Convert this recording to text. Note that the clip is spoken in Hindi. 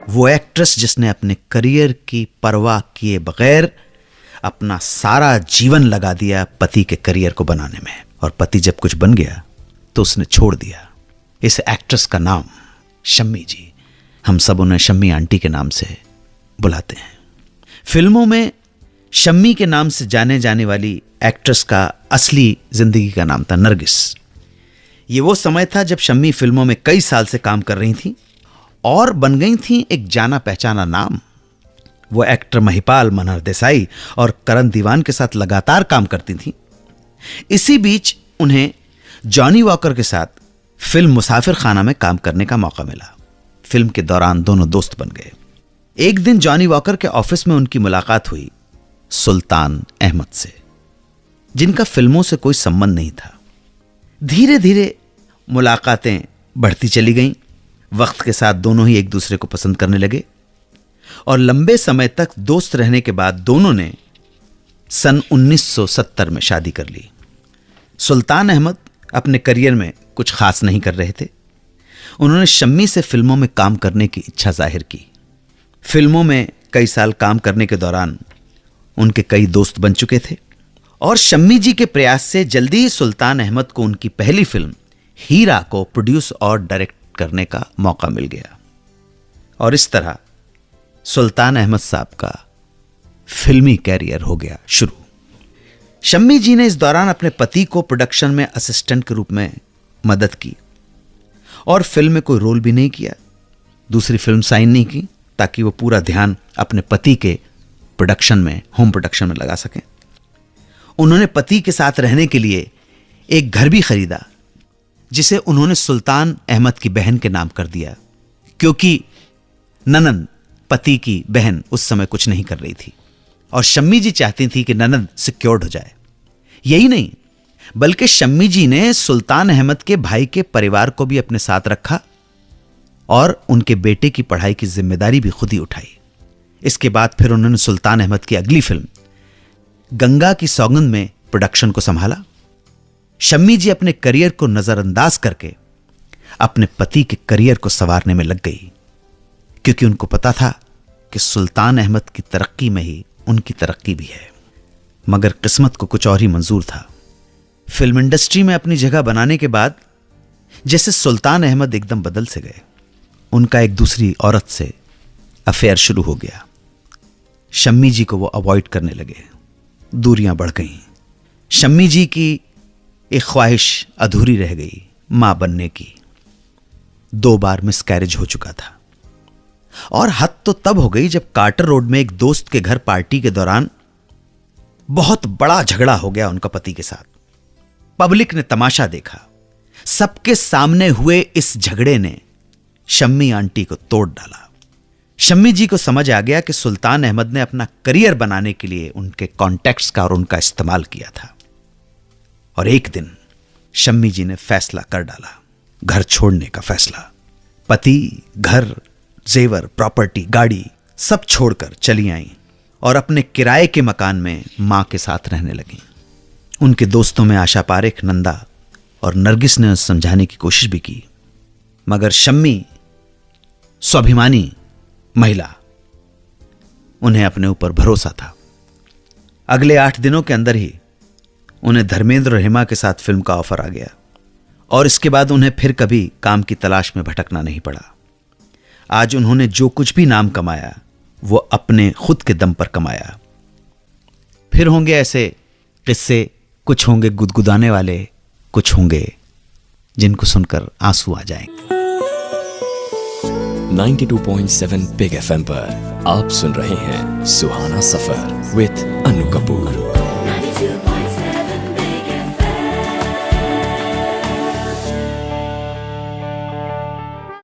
वो एक्ट्रेस जिसने अपने करियर की परवाह किए बगैर अपना सारा जीवन लगा दिया पति के करियर को बनाने में, और पति जब कुछ बन गया तो उसने छोड़ दिया। इस एक्ट्रेस का नाम शम्मी जी, हम सब उन्हें शम्मी आंटी के नाम से बुलाते हैं। फिल्मों में शम्मी के नाम से जाने जाने वाली एक्ट्रेस का असली जिंदगी का नाम था नरगिस। ये वो समय था जब शम्मी फिल्मों में कई साल से काम कर रही थी और बन गई थी एक जाना पहचाना नाम। वो एक्टर महिपाल मनहर देसाई और करण दीवान के साथ लगातार काम करती थी। इसी बीच उन्हें जॉनी वॉकर के साथ फिल्म मुसाफिर खाना में काम करने का मौका मिला। फिल्म के दौरान दोनों दोस्त बन गए। एक दिन जॉनी वॉकर के ऑफिस में उनकी मुलाकात हुई सुल्तान अहमद से, जिनका फिल्मों से कोई संबंध नहीं था। धीरे धीरे मुलाकातें बढ़ती चली गईं। वक्त के साथ दोनों ही एक दूसरे को पसंद करने लगे और लंबे समय तक दोस्त रहने के बाद दोनों ने सन 1970 में शादी कर ली। सुल्तान अहमद अपने करियर में कुछ खास नहीं कर रहे थे। उन्होंने शम्मी से फिल्मों में काम करने की इच्छा जाहिर की। फिल्मों में कई साल काम करने के दौरान उनके कई दोस्त बन चुके थे और शम्मी जी के प्रयास से जल्दी ही सुल्तान अहमद को उनकी पहली फिल्म हीरा को प्रोड्यूस और डायरेक्ट करने का मौका मिल गया। और इस तरह सुल्तान अहमद साहब का फिल्मी कैरियर हो गया शुरू। शम्मी जी ने इस दौरान अपने पति को प्रोडक्शन में असिस्टेंट के रूप में मदद की और फिल्म में कोई रोल भी नहीं किया, दूसरी फिल्म साइन नहीं की, ताकि वो पूरा ध्यान अपने पति के प्रोडक्शन में, होम प्रोडक्शन में लगा सकें। उन्होंने पति के साथ रहने के लिए एक घर भी खरीदा, जिसे उन्होंने सुल्तान अहमद की बहन के नाम कर दिया, क्योंकि ननंद पति की बहन उस समय कुछ नहीं कर रही थी और शम्मी जी चाहती थी कि ननंद सिक्योर्ड हो जाए। यही नहीं, बल्कि शम्मी जी ने सुल्तान अहमद के भाई के परिवार को भी अपने साथ रखा और उनके बेटे की पढ़ाई की जिम्मेदारी भी खुद ही उठाई। इसके बाद फिर उन्होंने सुल्तान अहमद की अगली फिल्म गंगा की सौगंध में प्रोडक्शन को संभाला। शम्मी जी अपने करियर को नजरअंदाज करके अपने पति के करियर को संवारने में लग गई, क्योंकि उनको पता था कि सुल्तान अहमद की तरक्की में ही उनकी तरक्की भी है। मगर किस्मत को कुछ और ही मंजूर था। फिल्म इंडस्ट्री में अपनी जगह बनाने के बाद जैसे सुल्तान अहमद एकदम बदल से गए। उनका एक दूसरी औरत से अफेयर शुरू हो गया। शम्मी जी को वो अवॉइड करने लगे, दूरियां बढ़ गईं। शम्मी जी की एक ख्वाहिश अधूरी रह गई, मां बनने की। 2 बार मिसकैरेज हो चुका था और हद तो तब हो गई जब कार्टर रोड में एक दोस्त के घर पार्टी के दौरान बहुत बड़ा झगड़ा हो गया उनका पति के साथ। पब्लिक ने तमाशा देखा। सबके सामने हुए इस झगड़े ने शम्मी आंटी को तोड़ डाला। शम्मी जी को समझ आ गया कि सुल्तान अहमद ने अपना करियर बनाने के लिए उनके कॉन्टैक्ट्स का और उनका इस्तेमाल किया था। और एक दिन शम्मी जी ने फैसला कर डाला, घर छोड़ने का फैसला। पति, घर, जेवर, प्रॉपर्टी, गाड़ी सब छोड़कर चली आईं और अपने किराए के मकान में मां के साथ रहने लगीं। उनके दोस्तों में आशा पारेख, नंदा और नरगिस ने समझाने की कोशिश भी की, मगर शम्मी स्वाभिमानी महिला, उन्हें अपने ऊपर भरोसा था। अगले 8 दिनों के अंदर ही उन्हें धर्मेंद्र और हेमा के साथ फिल्म का ऑफर आ गया और इसके बाद उन्हें फिर कभी काम की तलाश में भटकना नहीं पड़ा। आज उन्होंने जो कुछ भी नाम कमाया वो अपने खुद के दम पर कमाया। फिर होंगे ऐसे किस्से, कुछ होंगे गुदगुदाने वाले, कुछ होंगे जिनको सुनकर आंसू आ जाएंगे। 92.7 बिग FM पर आप सुन रहे हैं सुहाना सफर विद अनु कपूर।